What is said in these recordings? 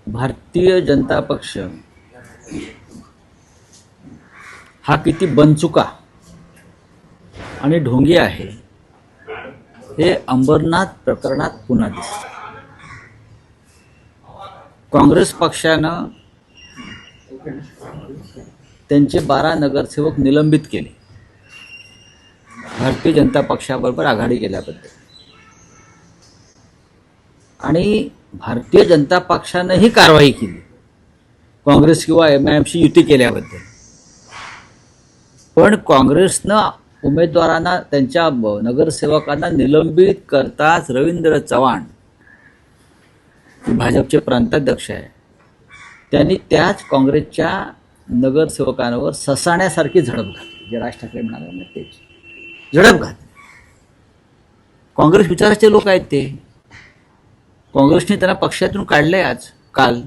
भारतीय जनता पक्ष हा किती बनचुका आणि ढोंगी आहे हे अंबरनाथ प्रकरणात पुन्हा दिसतं. काँग्रेस पक्षानं त्यांचे 12 नगरसेवक निलंबित केले भारतीय जनता पक्षाबरोबर आघाडी केल्याबद्दल, आणि भारतीय जनता पक्षानंही कारवाई केली काँग्रेस किंवा MIMशी युती केल्याबद्दल. पण काँग्रेसनं उमेदवारांना, त्यांच्या नगरसेवकांना निलंबित करताच रवींद्र चव्हाण भाजपचे प्रांताध्यक्ष आहे, त्यांनी त्याच काँग्रेसच्या नगरसेवकांवर ससाण्यासारखी झडप घातली. जे राज ठाकरे म्हणाले ना तेच झडप घातली. काँग्रेस विचाराचे लोक आहेत ते. काँग्रेसने त्यांना पक्षातून काढले काल,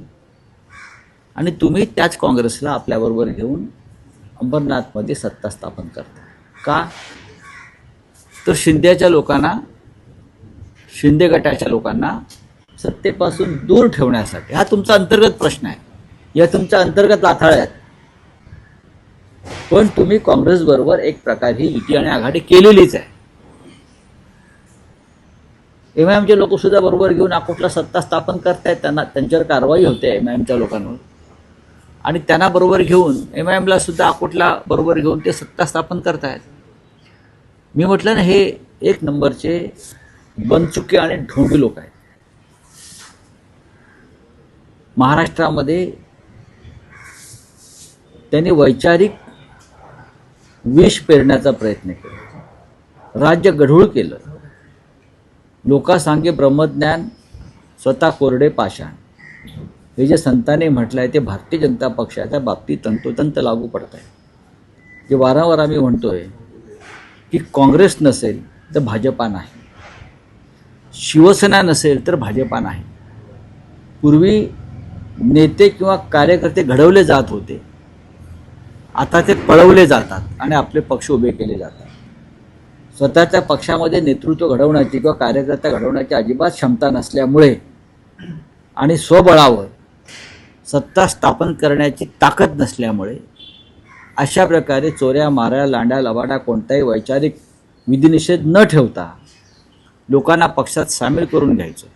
आणि तुम्ही त्याच काँग्रेसला आपल्याबरोबर घेऊन अंबरनाथमध्ये सत्ता स्थापन करता का? तर शिंदेच्या लोकांना, शिंदे गटाच्या लोकांना सत्तेपासून दूर ठेवण्यासाठी. हा तुमचा अंतर्गत प्रश्न आहे, या तुमच्या अंतर्गत आथाळ्या आहेत. पण तुम्ही काँग्रेस बरोबर एक प्रकारची युती आणि आघाडी केलेलीच आहे. MIMचे लोक सुद्धा बरोबर घेऊन अकोटला सत्ता स्थापन करतायत, त्यांना त्यांच्यावर कारवाई होते MIMच्या लोकांवर, आणि त्यांना बरोबर घेऊन MIMला सुद्धा अकोटला बरोबर घेऊन ते सत्ता स्थापन करतायत. मी म्हटलं ना, हे एक नंबरचे बनचुके आणि ढोंगी लोक आहेत. महाराष्ट्रामध्ये त्यांनी वैचारिक विष पेरण्याचा प्रयत्न केला, राज्य गढूळ केलं. लोकांसांगे ब्रह्मज्ञान, स्वतः कोरडे पाषाण, हे जे संतांनी म्हटलं आहे ते भारतीय जनता पक्षाच्या बाबतीत तंतोतंत लागू पडत आहे. जे वारंवार आम्ही म्हणतोय की काँग्रेस नसेल तर भाजपा नाही, शिवसेना नसेल तर भाजपा नाही. पूर्वी नेते किंवा कार्यकर्ते घडवले जात होते, आता ते पळवले जातात आणि आपले पक्ष उभे केले जातात. स्वतःच्या पक्षामध्ये नेतृत्व घडवण्याची किंवा कार्यकर्ता घडवण्याची अजिबात क्षमता नसल्यामुळे आणि स्वबळावर सत्ता स्थापन करण्याची ताकद नसल्यामुळे अशा प्रकारे चोऱ्या माऱ्या, लांड्या लबाडा, कोणताही वैचारिक विधिनिषेध न ठेवता लोकांना पक्षात सामील करून घ्यायचं.